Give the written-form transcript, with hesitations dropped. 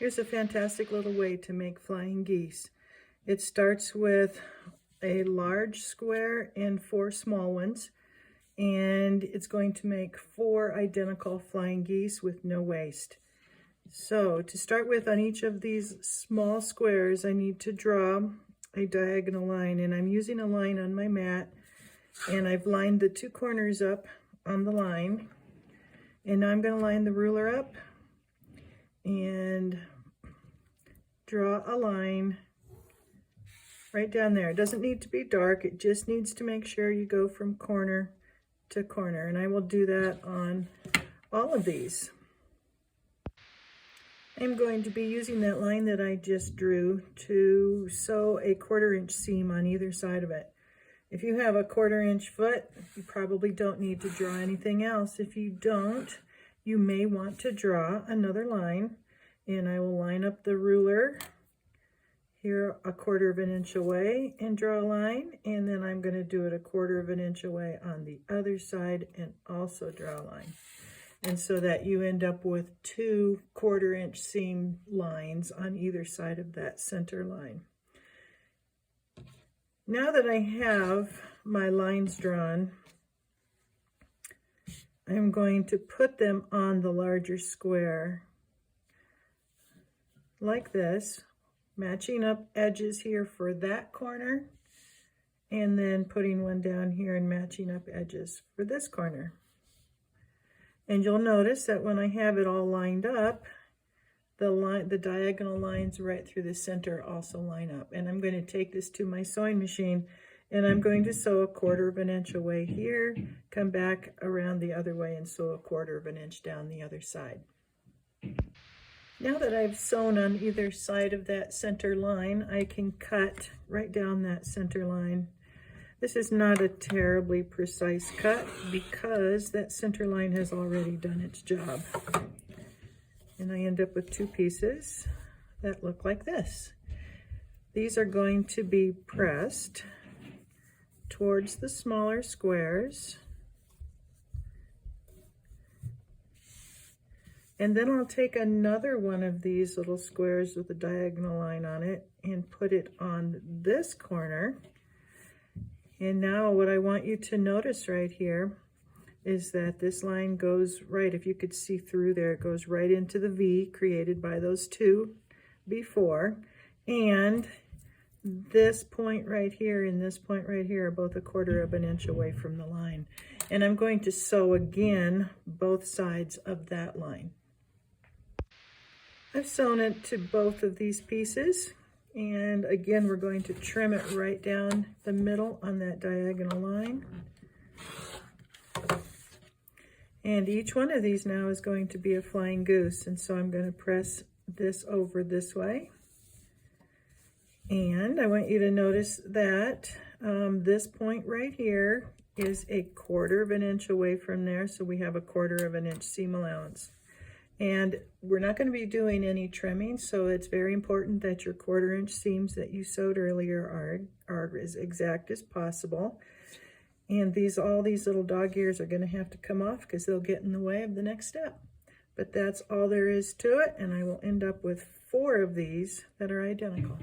Here's a fantastic little way to make flying geese. It starts with a large square and 4 small ones, and it's going to make 4 identical flying geese with no waste. So to start with, on each of these small squares, I need to draw a diagonal line, and I'm using a line on my mat, and I've lined the 2 corners up on the line, and now I'm going to line the ruler up and draw a line right down there. It doesn't need to be dark, it just needs to make sure you go from corner to corner, and I will do that on all of these. I'm going to be using that line that I just drew to sew a 1/4 inch seam on either side of it. If you have a 1/4 inch foot, you probably don't need to draw anything else. If you don't, you may want to draw another line, and I will line up the ruler here a 1/4 inch away and draw a line, and then I'm going to do it a 1/4 inch away on the other side and also draw a line. And so that you end up with 2 1/4 inch seam lines on either side of that center line. Now that I have my lines drawn, I'm going to put them on the larger square like this, matching up edges here for that corner, and then putting one down here and matching up edges for this corner. And you'll notice that when I have it all lined up, the diagonal lines right through the center also line up. And I'm going to take this to my sewing machine, and I'm going to sew a 1/4 inch away here, come back around the other way and sew a 1/4 inch down the other side. Now that I've sewn on either side of that center line, I can cut right down that center line. This is not a terribly precise cut because that center line has already done its job. And I end up with 2 pieces that look like this. These are going to be pressed towards the smaller squares. And then I'll take another one of these little squares with a diagonal line on it and put it on this corner. And now what I want you to notice right here is that this line goes right, if you could see through there, it goes right into the V created by those 2 before. And this point right here and this point right here are both a 1/4 inch away from the line. And I'm going to sew again both sides of that line. I've sewn it to both of these pieces. And again, we're going to trim it right down the middle on that diagonal line. And each one of these now is going to be a flying goose. And so I'm going to press this over this way. And I want you to notice that this point right here is a 1/4 inch away from there. So we have a 1/4 inch seam allowance. And we're not going to be doing any trimming, so it's very important that your 1/4 inch seams that you sewed earlier are as exact as possible. And all these little dog ears are going to have to come off because they'll get in the way of the next step. But that's all there is to it, and I will end up with 4 of these that are identical.